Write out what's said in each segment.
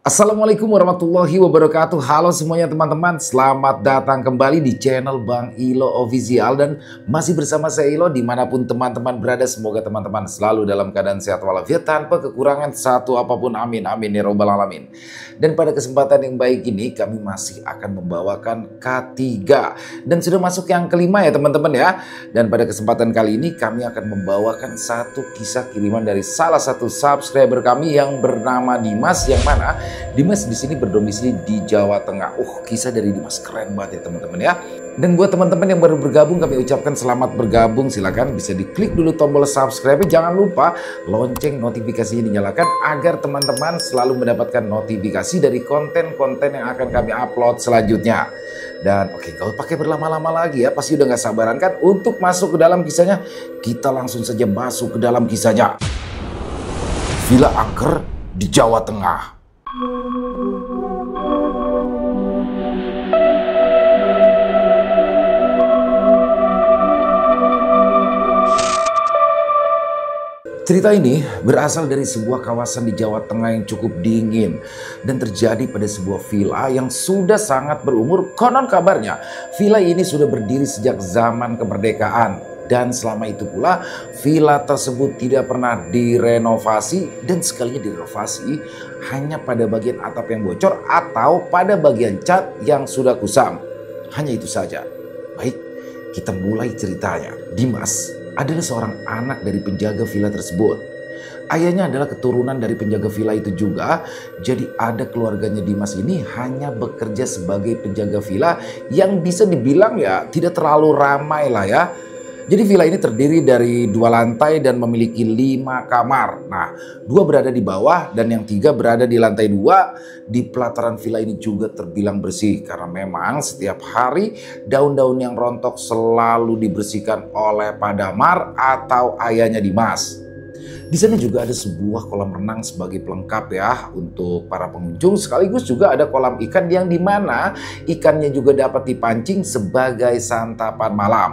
Assalamualaikum warahmatullahi wabarakatuh. Halo semuanya teman-teman, selamat datang kembali di channel Bang Ilo Official. Dan masih bersama saya Ilo dimanapun teman-teman berada. Semoga teman-teman selalu dalam keadaan sehat walafiat tanpa kekurangan satu apapun, amin amin ya robbal alamin. Dan pada kesempatan yang baik ini kami masih akan membawakan K3 dan sudah masuk yang kelima ya teman-teman ya. Dan pada kesempatan kali ini kami akan membawakan satu kisah kiriman dari salah satu subscriber kami yang bernama Dimas, yang mana Dimas di sini berdomisili di Jawa Tengah. Kisah dari Dimas keren banget ya teman-teman ya. Dan buat teman-teman yang baru bergabung, kami ucapkan selamat bergabung. Silakan bisa diklik dulu tombol subscribe. Jangan lupa lonceng notifikasinya dinyalakan agar teman-teman selalu mendapatkan notifikasi dari konten-konten yang akan kami upload selanjutnya. Dan oke, kalau pakai berlama-lama lagi ya, pasti udah gak sabaran kan untuk masuk ke dalam kisahnya. Kita langsung saja masuk ke dalam kisahnya. Villa angker di Jawa Tengah. Cerita ini berasal dari sebuah kawasan di Jawa Tengah yang cukup dingin dan terjadi pada sebuah villa yang sudah sangat berumur. Konon kabarnya villa ini sudah berdiri sejak zaman kemerdekaan. Dan selama itu pula villa tersebut tidak pernah direnovasi, dan sekalinya direnovasi hanya pada bagian atap yang bocor atau pada bagian cat yang sudah kusam. Hanya itu saja. Baik, kita mulai ceritanya. Dimas adalah seorang anak dari penjaga villa tersebut. Ayahnya adalah keturunan dari penjaga villa itu juga. Jadi ada keluarganya Dimas ini hanya bekerja sebagai penjaga villa yang bisa dibilang ya tidak terlalu ramai lah ya. Jadi villa ini terdiri dari 2 lantai dan memiliki 5 kamar. Nah, 2 berada di bawah dan yang 3 berada di lantai 2. Di pelataran villa ini juga terbilang bersih karena memang setiap hari daun-daun yang rontok selalu dibersihkan oleh Pak Damar atau ayahnya Dimas. Di sana juga ada sebuah kolam renang sebagai pelengkap ya untuk para pengunjung, sekaligus juga ada kolam ikan yang dimana ikannya juga dapat dipancing sebagai santapan malam.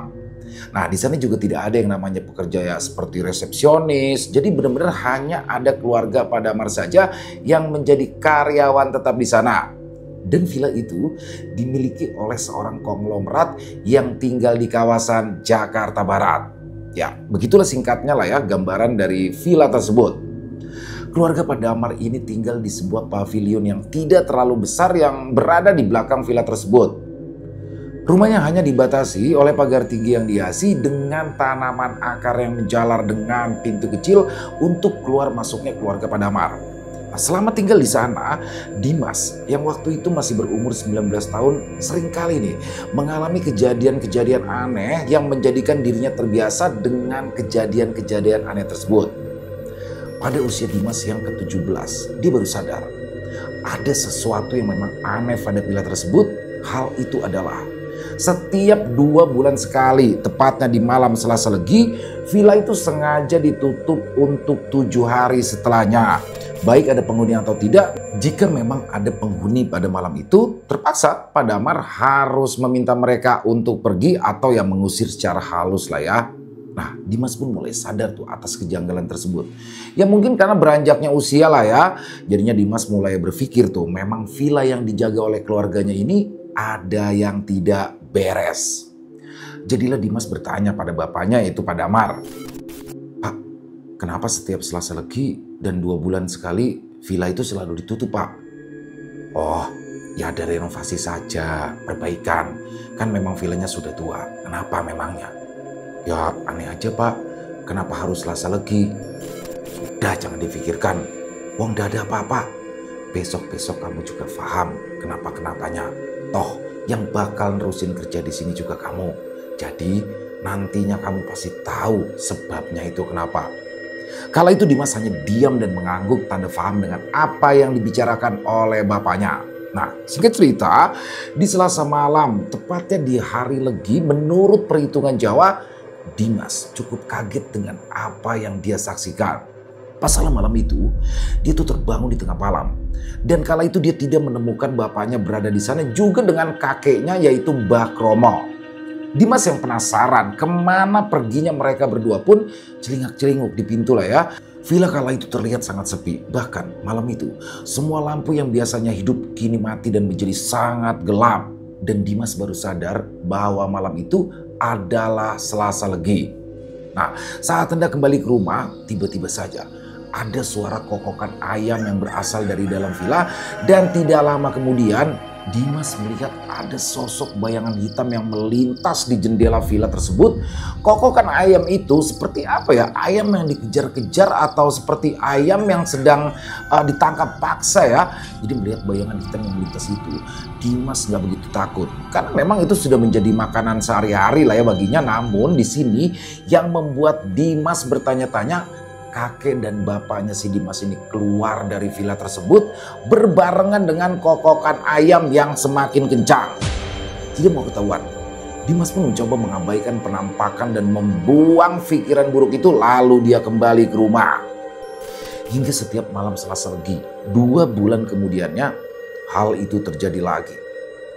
Nah, di sana juga tidak ada yang namanya pekerja ya seperti resepsionis. Jadi benar-benar hanya ada keluarga Pak Damar saja yang menjadi karyawan tetap di sana. Dan villa itu dimiliki oleh seorang konglomerat yang tinggal di kawasan Jakarta Barat. Ya, begitulah singkatnya lah ya gambaran dari villa tersebut. Keluarga Pak Damar ini tinggal di sebuah pavilion yang tidak terlalu besar yang berada di belakang villa tersebut. Rumahnya hanya dibatasi oleh pagar tinggi yang dihiasi dengan tanaman akar yang menjalar dengan pintu kecil untuk keluar masuknya keluarga Pak Damar. Nah, selama tinggal di sana, Dimas yang waktu itu masih berumur 19 tahun seringkali nih mengalami kejadian-kejadian aneh yang menjadikan dirinya terbiasa dengan kejadian-kejadian aneh tersebut. Pada usia Dimas yang ke-17, dia baru sadar ada sesuatu yang memang aneh pada villa tersebut. Hal itu adalah setiap 2 bulan sekali, tepatnya di malam Selasa Legi, villa itu sengaja ditutup untuk 7 hari setelahnya. Baik ada penghuni atau tidak, jika memang ada penghuni pada malam itu, terpaksa Pak Damar harus meminta mereka untuk pergi atau yang mengusir secara halus lah ya. Nah, Dimas pun mulai sadar tuh atas kejanggalan tersebut. Ya mungkin karena beranjaknya usia lah ya. Jadinya Dimas mulai berpikir tuh, memang villa yang dijaga oleh keluarganya ini ada yang tidak beres. Jadilah Dimas bertanya pada bapaknya, yaitu Pak Damar. Pak, kenapa setiap Selasa Legi dan 2 bulan sekali villa itu selalu ditutup, Pak? Oh, ya ada renovasi saja, perbaikan. Kan memang villanya sudah tua. Kenapa memangnya? Ya aneh aja, Pak. Kenapa harus Selasa Legi? Sudah, jangan difikirkan. Wong gak ada apa-apa. Besok-besok kamu juga paham kenapa-kenapanya. Toh yang bakal nerusin kerja di sini juga kamu. Jadi nantinya kamu pasti tahu sebabnya itu kenapa. Kala itu Dimas hanya diam dan mengangguk tanda paham dengan apa yang dibicarakan oleh bapaknya. Nah, singkat cerita, di Selasa malam, tepatnya di hari Legi, menurut perhitungan Jawa, Dimas cukup kaget dengan apa yang dia saksikan. Pas malam itu, dia tuh terbangun di tengah malam. Dan kala itu dia tidak menemukan bapaknya berada di sana, juga dengan kakeknya yaitu Mbah Kromo. Dimas yang penasaran kemana perginya mereka berdua pun celingak-celinguk di pintu lah ya. Villa kala itu terlihat sangat sepi. Bahkan malam itu, semua lampu yang biasanya hidup kini mati dan menjadi sangat gelap. Dan Dimas baru sadar bahwa malam itu adalah Selasa Legi. Nah, saat hendak kembali ke rumah, tiba-tiba saja ada suara kokokan ayam yang berasal dari dalam villa. Dan tidak lama kemudian, Dimas melihat ada sosok bayangan hitam yang melintas di jendela villa tersebut. Kokokan ayam itu seperti apa ya? Ayam yang dikejar-kejar atau seperti ayam yang sedang ditangkap paksa ya. Jadi melihat bayangan hitam yang melintas itu, Dimas nggak begitu takut. Karena memang itu sudah menjadi makanan sehari-hari lah ya baginya. Namun di sini yang membuat Dimas bertanya-tanya, kakek dan bapaknya si Dimas ini keluar dari villa tersebut berbarengan dengan kokokan ayam yang semakin kencang. Tidak mau ketahuan, Dimas pun mencoba mengabaikan penampakan dan membuang pikiran buruk itu, lalu dia kembali ke rumah. Hingga setiap malam Selasa Legi, 2 bulan kemudiannya, hal itu terjadi lagi.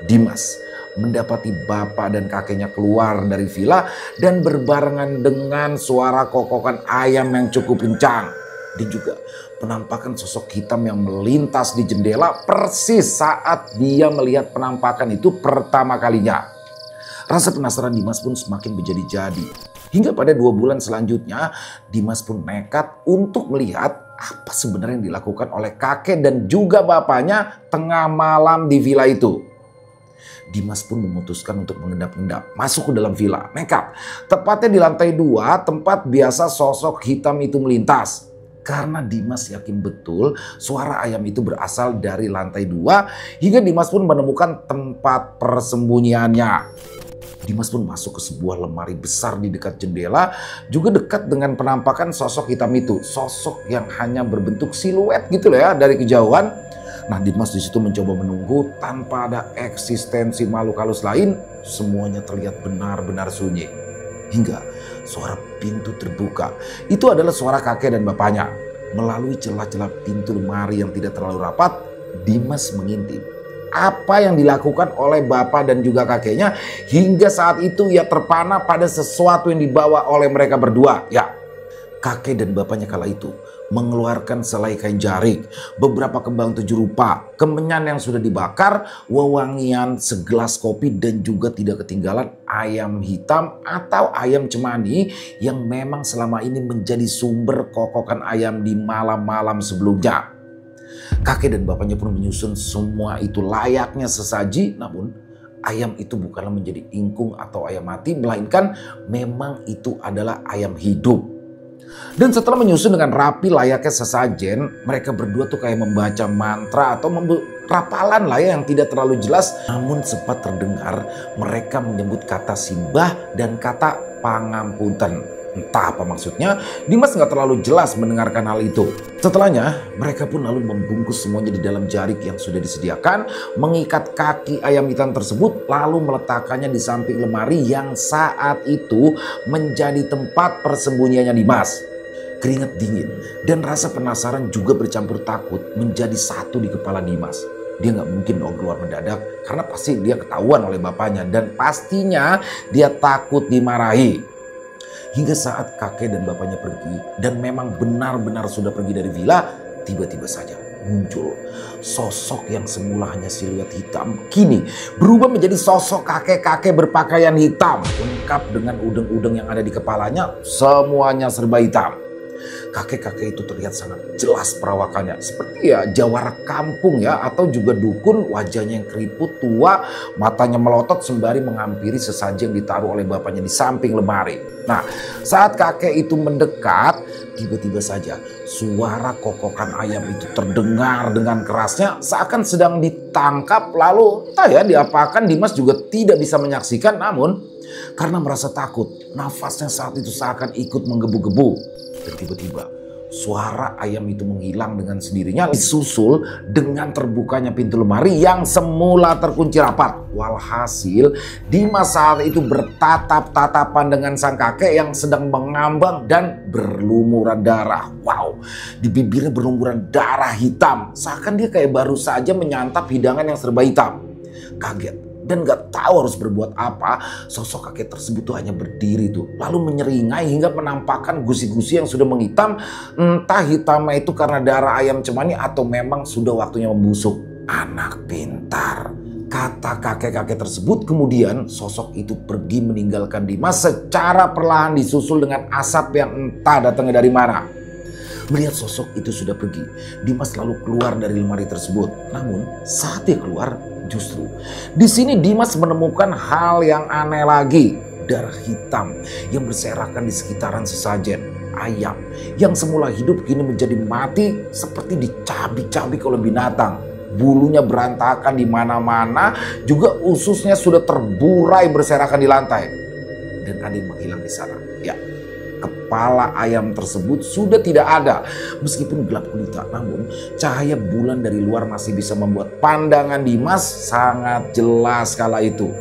Dimas mendapati bapak dan kakeknya keluar dari villa dan berbarengan dengan suara kokokan ayam yang cukup kencang. Dan juga penampakan sosok hitam yang melintas di jendela persis saat dia melihat penampakan itu pertama kalinya. Rasa penasaran Dimas pun semakin menjadi-jadi. Hingga pada 2 bulan selanjutnya, Dimas pun nekat untuk melihat apa sebenarnya yang dilakukan oleh kakek dan juga bapaknya tengah malam di villa itu. Dimas pun memutuskan untuk mengendap-endap masuk ke dalam villa. Nekat, tepatnya di lantai 2 tempat biasa sosok hitam itu melintas. Karena Dimas yakin betul suara ayam itu berasal dari lantai 2, hingga Dimas pun menemukan tempat persembunyiannya. Dimas pun masuk ke sebuah lemari besar di dekat jendela, juga dekat dengan penampakan sosok hitam itu. Sosok yang hanya berbentuk siluet gitu loh ya dari kejauhan. Nah, Dimas di situ mencoba menunggu tanpa ada eksistensi makhluk halus lain. Semuanya terlihat benar-benar sunyi. Hingga suara pintu terbuka. Itu adalah suara kakek dan bapaknya. Melalui celah-celah pintu lemari yang tidak terlalu rapat, Dimas mengintip apa yang dilakukan oleh bapak dan juga kakeknya. Hingga saat itu ia terpana pada sesuatu yang dibawa oleh mereka berdua. Ya, kakek dan bapaknya kala itu mengeluarkan selai kain jarik, beberapa kembang 7 rupa, kemenyan yang sudah dibakar, wewangian, segelas kopi, dan juga tidak ketinggalan ayam hitam atau ayam cemani yang memang selama ini menjadi sumber kokokan ayam di malam-malam sebelumnya. Kakek dan bapaknya pun menyusun semua itu layaknya sesaji, namun ayam itu bukanlah menjadi ingkung atau ayam mati, melainkan memang itu adalah ayam hidup. Dan setelah menyusun dengan rapi layaknya sesajen, mereka berdua tuh kayak membaca mantra atau rapalan lah ya yang tidak terlalu jelas. Namun sempat terdengar mereka menyebut kata simbah dan kata pangampunten. Entah apa maksudnya, Dimas nggak terlalu jelas mendengarkan hal itu. Setelahnya, mereka pun lalu membungkus semuanya di dalam jarik yang sudah disediakan, mengikat kaki ayam hitam tersebut, lalu meletakkannya di samping lemari yang saat itu menjadi tempat persembunyiannya Dimas. Keringat dingin dan rasa penasaran juga bercampur takut menjadi satu di kepala Dimas. Dia nggak mungkin dong keluar mendadak karena pasti dia ketahuan oleh bapaknya dan pastinya dia takut dimarahi. Hingga saat kakek dan bapaknya pergi dan memang benar-benar sudah pergi dari villa, tiba-tiba saja muncul sosok yang semula hanya siluet hitam, kini berubah menjadi sosok kakek-kakek berpakaian hitam, lengkap dengan udeng-udeng yang ada di kepalanya, semuanya serba hitam. Kakek-kakek itu terlihat sangat jelas perawakannya, seperti ya jawara kampung ya, atau juga dukun. Wajahnya yang keriput, tua, matanya melotot sembari menghampiri sesaji yang ditaruh oleh bapaknya di samping lemari. Nah, saat kakek itu mendekat, tiba-tiba saja suara kokokan ayam itu terdengar dengan kerasnya, seakan sedang ditangkap. Lalu entah ya diapakan, Dimas juga tidak bisa menyaksikan, namun karena merasa takut, nafasnya saat itu seakan ikut menggebu-gebu. Dan tiba-tiba suara ayam itu menghilang dengan sendirinya, disusul dengan terbukanya pintu lemari yang semula terkunci rapat. Walhasil Dimas saat itu bertatap-tatapan dengan sang kakek yang sedang mengambang dan berlumuran darah. Wow, di bibirnya berlumuran darah hitam, seakan dia kayak baru saja menyantap hidangan yang serba hitam. Kaget, dan gak tahu harus berbuat apa, sosok kakek tersebut tuh hanya berdiri tuh, lalu menyeringai hingga menampakkan gusi-gusi yang sudah menghitam. Entah hitamnya itu karena darah ayam cemani atau memang sudah waktunya membusuk. Anak pintar, kata kakek-kakek tersebut. Kemudian sosok itu pergi meninggalkan Dimas secara perlahan, disusul dengan asap yang entah datangnya dari mana. Melihat sosok itu sudah pergi, Dimas lalu keluar dari lemari tersebut. Namun saat dia keluar, justru di sini Dimas menemukan hal yang aneh lagi. Darah hitam yang berserakan di sekitaran sesajen. Ayam yang semula hidup kini menjadi mati seperti dicabik-cabik oleh binatang. Bulunya berantakan di mana-mana, juga ususnya sudah terburai berserakan di lantai. Dan ada yang menghilang di sana. Ya, kepala ayam tersebut sudah tidak ada. Meskipun gelap gulita, namun cahaya bulan dari luar masih bisa membuat pandangan Dimas sangat jelas kala itu.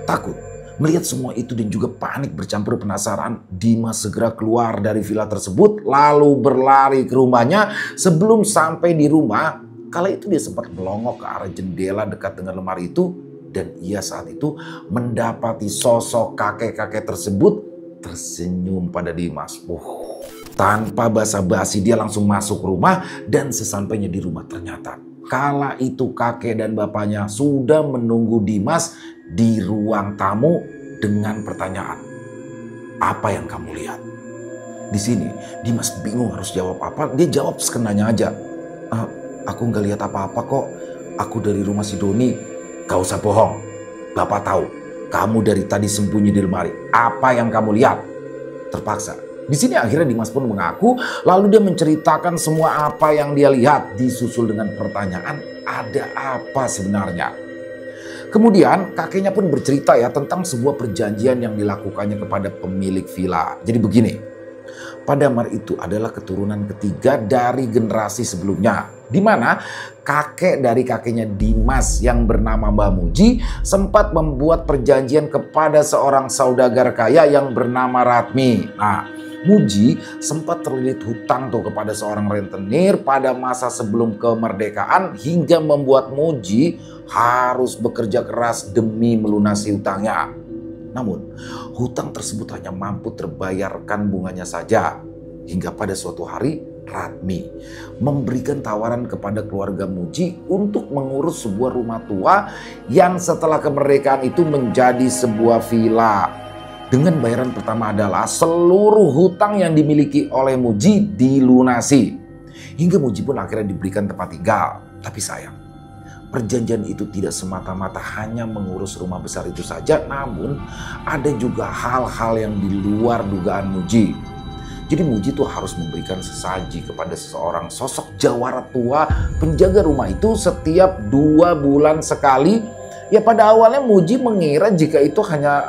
Takut melihat semua itu dan juga panik bercampur penasaran, Dimas segera keluar dari villa tersebut lalu berlari ke rumahnya. Sebelum sampai di rumah, kala itu dia sempat melongok ke arah jendela dekat dengan lemari itu, dan ia saat itu mendapati sosok kakek-kakek tersebut tersenyum pada Dimas. Tanpa basa-basi dia langsung masuk rumah, dan sesampainya di rumah ternyata kala itu kakek dan bapaknya sudah menunggu Dimas di ruang tamu dengan pertanyaan, "Apa yang kamu lihat?" Di sini Dimas bingung harus jawab apa. Dia jawab sekenanya aja, "Aku nggak lihat apa-apa kok. Aku dari rumah si Doni." "Gak usah bohong. Bapak tahu kamu dari tadi sembunyi di lemari. Apa yang kamu lihat?" Terpaksa. Di sini akhirnya Dimas pun mengaku, lalu dia menceritakan semua apa yang dia lihat, disusul dengan pertanyaan, ada apa sebenarnya? Kemudian kakeknya pun bercerita ya tentang sebuah perjanjian yang dilakukannya kepada pemilik villa. Jadi begini, Pak Damar itu adalah keturunan ketiga dari generasi sebelumnya, di mana kakek dari kakeknya Dimas yang bernama Mbah Muji sempat membuat perjanjian kepada seorang saudagar kaya yang bernama Ratmi. Nah, Muji sempat terlilit hutang tuh kepada seorang rentenir pada masa sebelum kemerdekaan, hingga membuat Muji harus bekerja keras demi melunasi hutangnya. Namun hutang tersebut hanya mampu terbayarkan bunganya saja. Hingga pada suatu hari Ratmi memberikan tawaran kepada keluarga Muji untuk mengurus sebuah rumah tua yang setelah kemerdekaan itu menjadi sebuah villa. Dengan bayaran pertama adalah seluruh hutang yang dimiliki oleh Muji dilunasi. Hingga Muji pun akhirnya diberikan tempat tinggal. Tapi sayang, perjanjian itu tidak semata-mata hanya mengurus rumah besar itu saja, namun ada juga hal-hal yang di luar dugaan Muji. Jadi Muji tuh harus memberikan sesaji kepada seseorang sosok jawara tua penjaga rumah itu setiap 2 bulan sekali. Ya pada awalnya Muji mengira jika itu hanya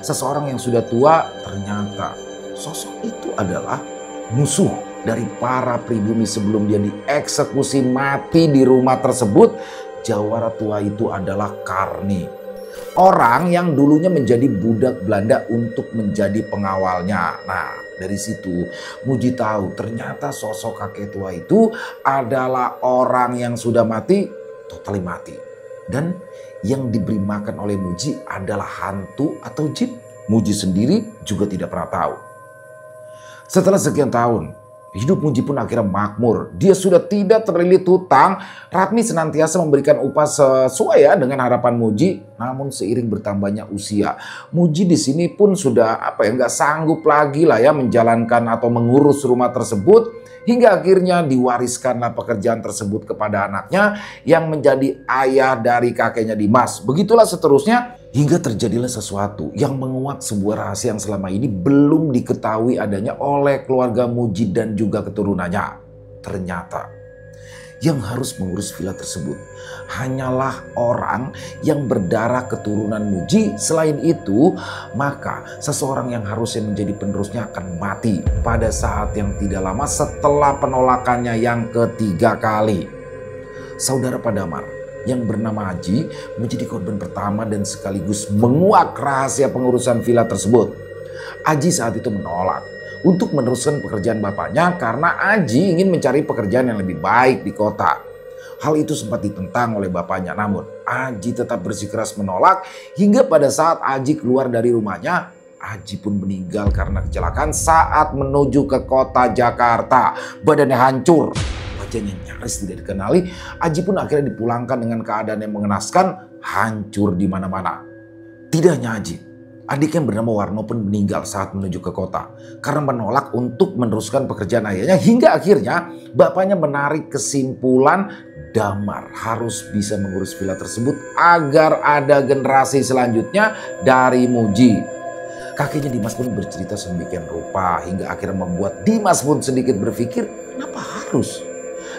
seseorang yang sudah tua. Ternyata sosok itu adalah musuh dari para pribumi sebelum dia dieksekusi mati di rumah tersebut. Jawara tua itu adalah Karni, orang yang dulunya menjadi budak Belanda untuk menjadi pengawalnya. Nah, dari situ Muji tahu ternyata sosok kakek tua itu adalah orang yang sudah mati, totally mati. Dan yang diberi makan oleh Muji adalah hantu atau jin. Muji sendiri juga tidak pernah tahu. Setelah sekian tahun, hidup Muji pun akhirnya makmur. Dia sudah tidak terlilit hutang. Ratmi senantiasa memberikan upah sesuai dengan harapan Muji. Namun seiring bertambahnya usia, Muji di sini pun sudah nggak sanggup lagi menjalankan atau mengurus rumah tersebut. Hingga akhirnya diwariskanlah pekerjaan tersebut kepada anaknya yang menjadi ayah dari kakeknya Dimas. Begitulah seterusnya hingga terjadilah sesuatu yang menguak sebuah rahasia yang selama ini belum diketahui adanya oleh keluarga Muji dan juga keturunannya. Ternyata yang harus mengurus villa tersebut hanyalah orang yang berdarah keturunan Muji. Selain itu, maka seseorang yang harusnya menjadi penerusnya akan mati pada saat yang tidak lama setelah penolakannya yang ketiga kali. Saudara Pak Damar yang bernama Haji menjadi korban pertama dan sekaligus menguak rahasia pengurusan villa tersebut. Haji saat itu menolak untuk meneruskan pekerjaan bapaknya karena Aji ingin mencari pekerjaan yang lebih baik di kota. Hal itu sempat ditentang oleh bapaknya, namun Aji tetap bersikeras menolak hingga pada saat Aji keluar dari rumahnya, Aji pun meninggal karena kecelakaan saat menuju ke kota Jakarta. Badannya hancur, wajahnya nyaris tidak dikenali. Aji pun akhirnya dipulangkan dengan keadaan yang mengenaskan, hancur di mana-mana. Tidak hanya Aji, adik yang bernama Warno pun meninggal saat menuju ke kota karena menolak untuk meneruskan pekerjaan ayahnya, hingga akhirnya bapaknya menarik kesimpulan Damar harus bisa mengurus villa tersebut agar ada generasi selanjutnya dari Muji. Kakeknya Dimas pun bercerita sedemikian rupa hingga akhirnya membuat Dimas pun sedikit berpikir, kenapa harus?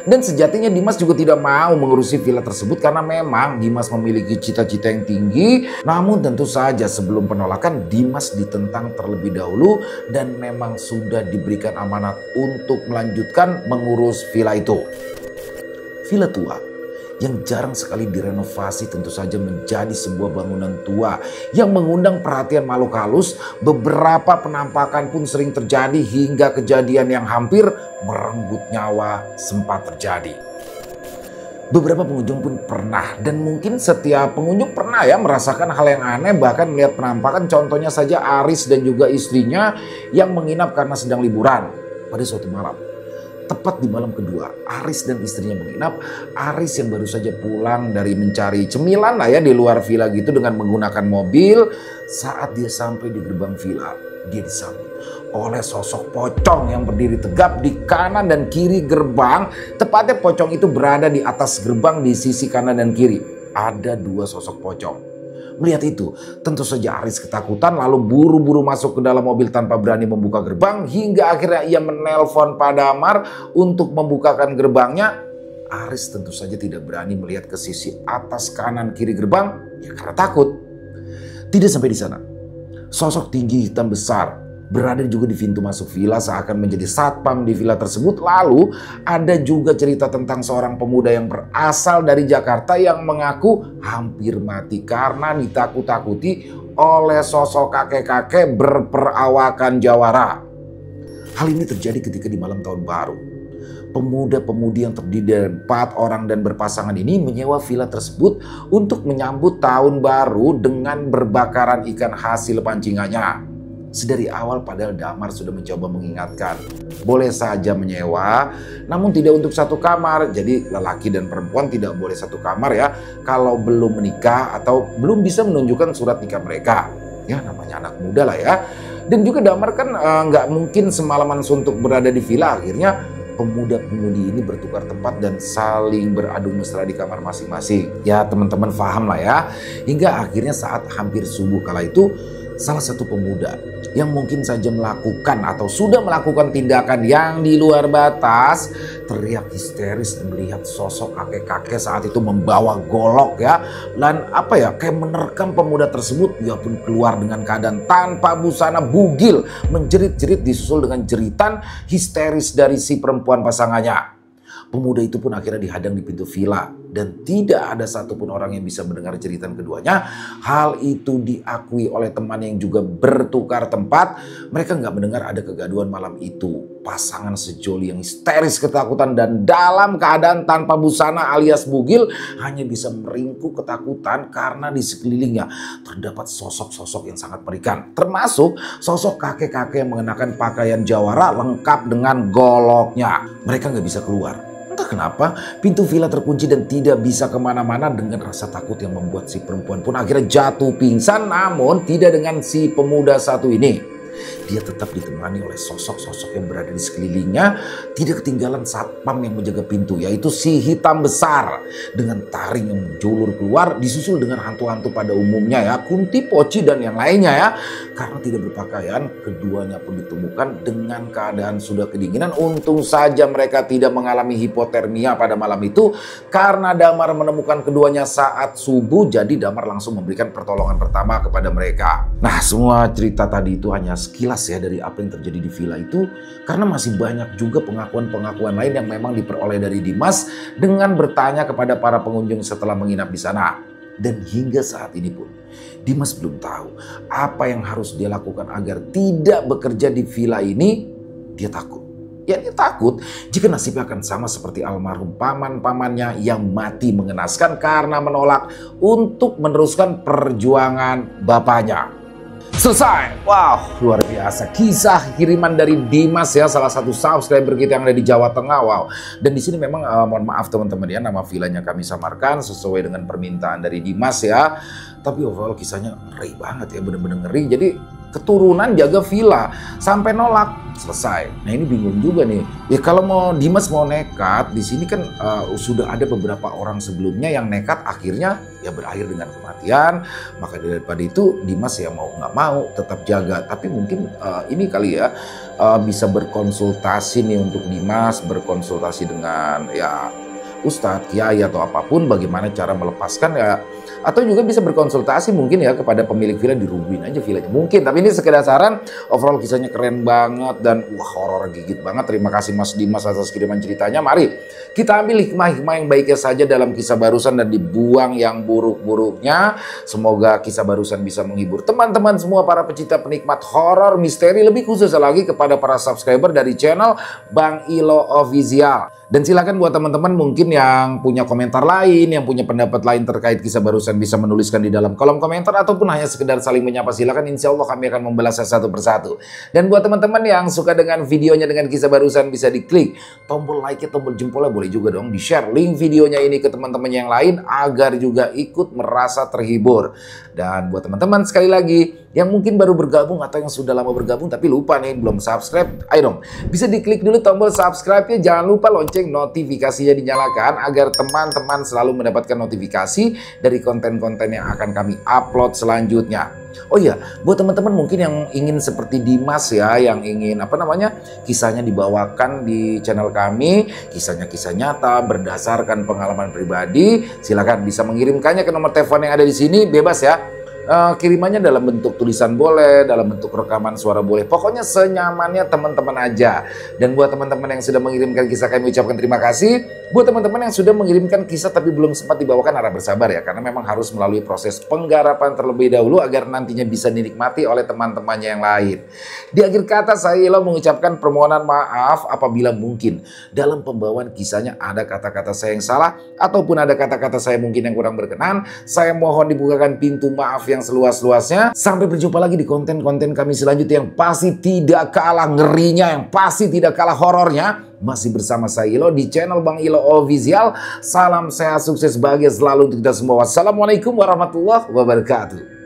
Dan sejatinya Dimas juga tidak mau mengurusi villa tersebut karena memang Dimas memiliki cita-cita yang tinggi. Namun tentu saja sebelum penolakan Dimas ditentang terlebih dahulu dan memang sudah diberikan amanat untuk melanjutkan mengurus villa itu. Villa tua yang jarang sekali direnovasi tentu saja menjadi sebuah bangunan tua yang mengundang perhatian makhluk halus. Beberapa penampakan pun sering terjadi hingga kejadian yang hampir merenggut nyawa sempat terjadi. Beberapa pengunjung pun pernah, dan mungkin setiap pengunjung pernah ya merasakan hal yang aneh, bahkan melihat penampakan. Contohnya saja Aris dan juga istrinya yang menginap karena sedang liburan pada suatu malam. Tepat di malam kedua, Aris dan istrinya menginap. Aris yang baru saja pulang dari mencari cemilan lah ya di luar villa gitu dengan menggunakan mobil. Saat dia sampai di gerbang villa, dia disambut oleh sosok pocong yang berdiri tegap di kanan dan kiri gerbang. Tepatnya pocong itu berada di atas gerbang di sisi kanan dan kiri. Ada dua sosok pocong. Melihat itu, tentu saja Aris ketakutan lalu buru-buru masuk ke dalam mobil tanpa berani membuka gerbang hingga akhirnya ia menelpon Pak Damar untuk membukakan gerbangnya. Aris tentu saja tidak berani melihat ke sisi atas kanan kiri gerbang ya karena takut. Tidak sampai di sana. Sosok tinggi hitam besar berada juga di pintu masuk villa seakan menjadi satpam di villa tersebut. Lalu ada juga cerita tentang seorang pemuda yang berasal dari Jakarta yang mengaku hampir mati karena ditakut-takuti oleh sosok kakek-kakek berperawakan jawara. Hal ini terjadi ketika di malam tahun baru. Pemuda-pemudi yang terdiri dari 4 orang dan berpasangan ini menyewa villa tersebut untuk menyambut tahun baru dengan berbakaran ikan hasil pancingannya. Sedari awal padahal Damar sudah mencoba mengingatkan, boleh saja menyewa, namun tidak untuk satu kamar. Jadi lelaki dan perempuan tidak boleh satu kamar ya, kalau belum menikah atau belum bisa menunjukkan surat nikah mereka. Ya namanya anak muda lah ya. Dan juga Damar kan nggak mungkin semalaman suntuk berada di villa. Akhirnya pemuda-pemudi ini bertukar tempat dan saling beradu mesra di kamar masing-masing. Ya teman-teman paham lah ya. Hingga akhirnya saat hampir subuh kala itu, salah satu pemuda yang mungkin saja melakukan atau sudah melakukan tindakan yang di luar batas teriak histeris melihat sosok kakek-kakek saat itu membawa golok ya, dan kayak menerkam pemuda tersebut. Ia pun keluar dengan keadaan tanpa busana, bugil, menjerit-jerit disusul dengan jeritan histeris dari si perempuan pasangannya. Pemuda itu pun akhirnya dihadang di pintu villa dan tidak ada satupun orang yang bisa mendengar jeritan keduanya. Hal itu diakui oleh teman yang juga bertukar tempat. Mereka nggak mendengar ada kegaduhan malam itu. Pasangan sejoli yang histeris ketakutan dan dalam keadaan tanpa busana alias bugil hanya bisa meringkuk ketakutan karena di sekelilingnya terdapat sosok-sosok yang sangat mengerikan. Termasuk sosok kakek-kakek yang mengenakan pakaian jawara lengkap dengan goloknya. Mereka nggak bisa keluar. Entah kenapa pintu villa terkunci dan tidak bisa kemana-mana. Dengan rasa takut yang membuat si perempuan pun akhirnya jatuh pingsan, namun tidak dengan si pemuda satu ini. Dia tetap ditemani oleh sosok-sosok yang berada di sekelilingnya. Tidak ketinggalan satpam yang menjaga pintu, yaitu si hitam besar dengan taring yang menjulur keluar, disusul dengan hantu-hantu pada umumnya ya, Kunti, Poci dan yang lainnya ya. Karena tidak berpakaian, keduanya pun ditemukan dengan keadaan sudah kedinginan. Untung saja mereka tidak mengalami hipotermia pada malam itu karena Damar menemukan keduanya saat subuh. Jadi Damar langsung memberikan pertolongan pertama kepada mereka. Nah, semua cerita tadi itu hanya sekilas ya dari apa yang terjadi di villa itu, karena masih banyak juga pengakuan-pengakuan lain yang memang diperoleh dari Dimas dengan bertanya kepada para pengunjung setelah menginap di sana. Dan hingga saat ini pun Dimas belum tahu apa yang harus dia lakukan agar tidak bekerja di villa ini. Dia takut Ya dia takut jika nasibnya akan sama seperti almarhum paman-pamannya yang mati mengenaskan karena menolak untuk meneruskan perjuangan bapaknya. Selesai. Wow, luar biasa. Kisah kiriman dari Dimas ya, salah satu subscriber kita yang ada di Jawa Tengah. Wow. Dan di sini memang mohon maaf teman-teman ya, nama villanya kami samarkan sesuai dengan permintaan dari Dimas ya. Tapi overall kisahnya ngeri banget ya, bener-bener ngeri. Jadi keturunan jaga villa sampai nolak. Selesai. Nah ini bingung juga nih. Ya kalau Dimas mau nekat, di sini kan sudah ada beberapa orang sebelumnya yang nekat akhirnya ya berakhir dengan kematian. Maka daripada itu Dimas ya mau nggak mau tetap jaga. Tapi mungkin ini kali ya bisa berkonsultasi nih untuk Dimas, berkonsultasi dengan ya Ustadz, Kiai atau apapun bagaimana cara melepaskan ya. Atau juga bisa berkonsultasi mungkin ya kepada pemilik villa, dirubuhin aja villanya mungkin. Tapi ini sekedar saran, overall kisahnya keren banget dan wah horor gigit banget. Terima kasih Mas Dimas atas kiriman ceritanya. Mari kita ambil hikmah-hikmah yang baiknya saja dalam kisah barusan dan dibuang yang buruk-buruknya. Semoga kisah barusan bisa menghibur teman-teman semua para pecinta penikmat horor misteri, lebih khusus lagi kepada para subscriber dari channel Bang Ilo Official. Dan silakan buat teman-teman mungkin yang punya komentar lain, yang punya pendapat lain terkait kisah barusan bisa menuliskan di dalam kolom komentar ataupun hanya sekedar saling menyapa, silakan. Insya Allah kami akan membalasnya satu persatu. Dan buat teman-teman yang suka dengan videonya dengan kisah barusan bisa diklik tombol like-nya, tombol jempolnya, boleh juga dong di-share link videonya ini ke teman-teman yang lain agar juga ikut merasa terhibur. Dan buat teman-teman sekali lagi yang mungkin baru bergabung atau yang sudah lama bergabung tapi lupa nih belum subscribe, ayo dong bisa diklik dulu tombol subscribe-nya, jangan lupa lonceng notifikasinya dinyalakan agar teman-teman selalu mendapatkan notifikasi dari konten-konten yang akan kami upload selanjutnya. Oh iya, buat teman-teman mungkin yang ingin seperti Dimas ya, yang ingin kisahnya dibawakan di channel kami, kisahnya kisah nyata berdasarkan pengalaman pribadi, silakan bisa mengirimkannya ke nomor telepon yang ada di sini, bebas ya. Kirimannya dalam bentuk tulisan boleh, dalam bentuk rekaman suara boleh. Pokoknya senyamannya teman-teman aja. Dan buat teman-teman yang sudah mengirimkan kisah, kami ucapkan terima kasih. Buat teman-teman yang sudah mengirimkan kisah tapi belum sempat dibawakan, harap bersabar ya. Karena memang harus melalui proses penggarapan terlebih dahulu agar nantinya bisa dinikmati oleh teman-temannya yang lain. Di akhir kata saya Ilo mengucapkan permohonan maaf apabila mungkin dalam pembawaan kisahnya ada kata-kata saya yang salah ataupun ada kata-kata saya mungkin yang kurang berkenan. Saya mohon dibukakan pintu maaf yang seluas-luasnya. Sampai berjumpa lagi di konten-konten kami selanjutnya yang pasti tidak kalah ngerinya, yang pasti tidak kalah horornya. Masih bersama saya Ilo di channel Bang Ilo Official. Salam sehat, sukses, bahagia selalu untuk kita semua. Wassalamualaikum warahmatullahi wabarakatuh.